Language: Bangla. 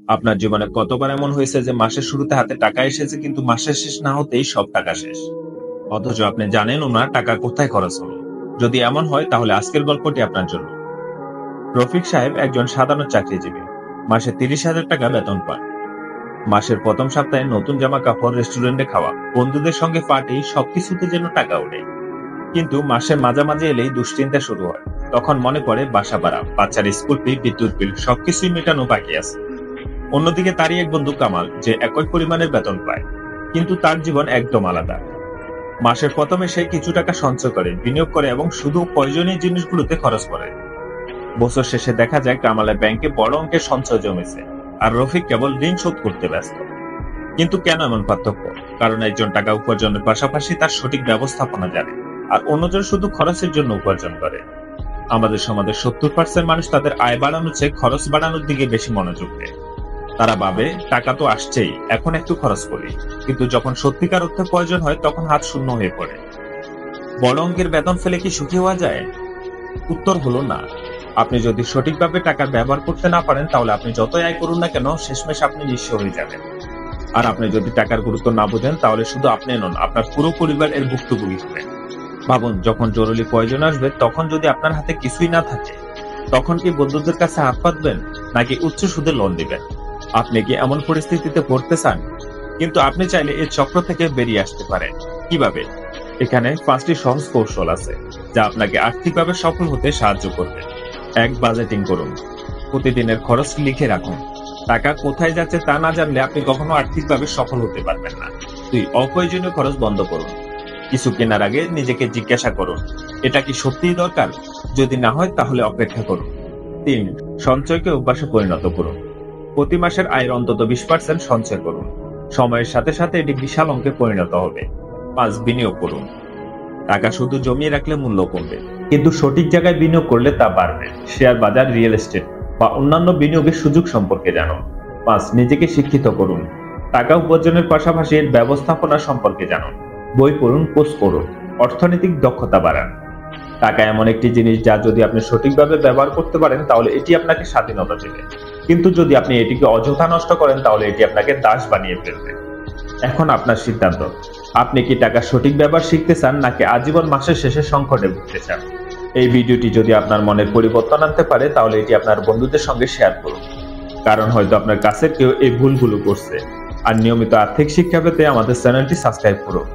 আপনার জীবনে কতবার এমন হয়েছে যে মাসের শুরুতে হাতে টাকা এসেছে কিন্তু মাসের শেষ না হতেই সব টাকা শেষ, অথচ আপনি জানেনও না টাকা কোথায় খরচ হলো? যদি এমন হয় তাহলে আজকের গল্পটি আপনার জন্য। রফিক সাহেব একজন সাধারণ চাকরিজীবী। মাসে 30,000 টাকা বেতন পান। মাসের প্রথম সপ্তাহে নতুন জামা কাপড়, রেস্টুরেন্টে খাওয়া, বন্ধুদের সঙ্গে পার্টি, সবকিছুতে যেন টাকা ওঠে। কিন্তু মাসের মাঝামাঝি এলেই দুশ্চিন্তা শুরু হয়। তখন মনে পড়ে বাসা ভাড়া, বাচ্চার স্কুল ফি, বিদ্যুৎ বিল সবকিছুই মেটানো বাকি আছে। অন্যদিকে তারই এক বন্ধু কামাল, যে একই পরিমাণের বেতন পায়, কিন্তু তার জীবন একদম আলাদা। মাসের প্রথমে সে কিছু টাকা সঞ্চয় করে, বিনিয়োগ করে এবং শুধু প্রয়োজনীয় জিনিসগুলোতে খরচ করে। বছর শেষে দেখা যায় কামালের ব্যাংকে বড় অঙ্কের সঞ্চয় জমেছে, আর রফিক কেবল ঋণ শোধ করতে ব্যস্ত। কিন্তু কেন এমন পার্থক্য? কারণ একজন টাকা উপার্জনের পাশাপাশি তার সঠিক ব্যবস্থাপনা জানে, আর অন্যজন শুধু খরচের জন্য উপার্জন করে। আমাদের সমাজের 70% মানুষ তাদের আয় বাড়ানোর চেয়ে খরচ বাড়ানোর দিকে বেশি মনোযোগ দেয়। তারা ভাবে টাকা তো আসছেই, এখন একটু খরচ করি। কিন্তু যখন সত্যিকার অর্থে প্রয়োজন হয় তখন হাত শূন্য হয়ে পড়ে। বড় অঙ্কের বেতন ফেলে কি সুখী হওয়া যায়? উত্তর হলো না। আপনি যদি সঠিকভাবে টাকা ব্যবহার করতে না পারেন তাহলে আপনি যতই আয় করুন না কেন, শেষমেশ আপনি নিঃস্ব হয়ে যাবেন। আর আপনি যদি টাকার গুরুত্ব না বোঝেন তাহলে শুধু আপনি নন, আপনার পুরো পরিবার এর ভুক্তভোগী হবে। ভাবুন, যখন জরুরি প্রয়োজন আসবে তখন যদি আপনার হাতে কিছুই না থাকে, তখন কি বন্ধুদের কাছে হাত পাতবেন, নাকি উচ্চ সুদে লোন দিবেন? আপনি কি এমন পরিস্থিতিতে পড়তে চান? কিন্তু আপনি চাইলে এই চক্র থেকে বেরিয়ে আসতে পারেন। কিভাবে? এখানে 5টি সহজ কৌশল আছে যা আপনাকে আর্থিকভাবে সফল হতে সাহায্য করবে। 1. বাজেটিং করুন। প্রতিদিনের খরচ লিখে রাখুন। টাকা কোথায় যাচ্ছে তা না জানলে আপনি কখনো আর্থিকভাবে সফল হতে পারবেন না। 2. অপ্রয়োজনীয় খরচ বন্ধ করুন। কিছু কেনার আগে নিজেকে জিজ্ঞাসা করুন, এটা কি সত্যিই দরকার? যদি না হয় তাহলে অপেক্ষা করুন। 3. সঞ্চয়কে অভ্যাসে পরিণত করুন। প্রতি মাসের আয়ের অন্তত 20% সঞ্চয় করুন। সময়ের সাথে সাথে এটি বিশাল অঙ্কে পরিণত হবে। 5. বিনিয়োগ করুন। টাকা শুধু জমিয়ে রাখলে মূল্য কমবে, কিন্তু সঠিক জায়গায় বিনিয়োগ করলে তা বাড়বে। শেয়ার বাজার, রিয়েল এস্টেট বা অন্যান্য বিনিয়োগের সুযোগ সম্পর্কে জানুন। 5. নিজেকে শিক্ষিত করুন। টাকা উপার্জনের পাশাপাশি এর ব্যবস্থাপনা সম্পর্কে জানুন। বই পড়ুন, কোর্স করুন, অর্থনৈতিক দক্ষতা বাড়ান। টাকা এমন একটি জিনিস যা যদি আপনি সঠিকভাবে ব্যবহার করতে পারেন তাহলে এটি আপনাকে স্বাধীনতা দেবে, কিন্তু যদি আপনি এটিকে অযথা নষ্ট করেন তাহলে এটি আপনাকে দাস বানিয়ে ফেলবে। এখন আপনার সিদ্ধান্ত। আপনি কি টাকার সঠিক ব্যবহার শিখতে চান, নাকি আজীবন মাসের শেষে সংকটে ভুগতে চান? এই ভিডিওটি যদি আপনার মনের পরিবর্তন আনতে পারে তাহলে এটি আপনার বন্ধুদের সঙ্গে শেয়ার করুন, কারণ হয়তো আপনার কাছে কেউ এই ভুলগুলো করছে। আর নিয়মিত আর্থিক শিক্ষা পেতে আমাদের চ্যানেলটি সাবস্ক্রাইব করুন।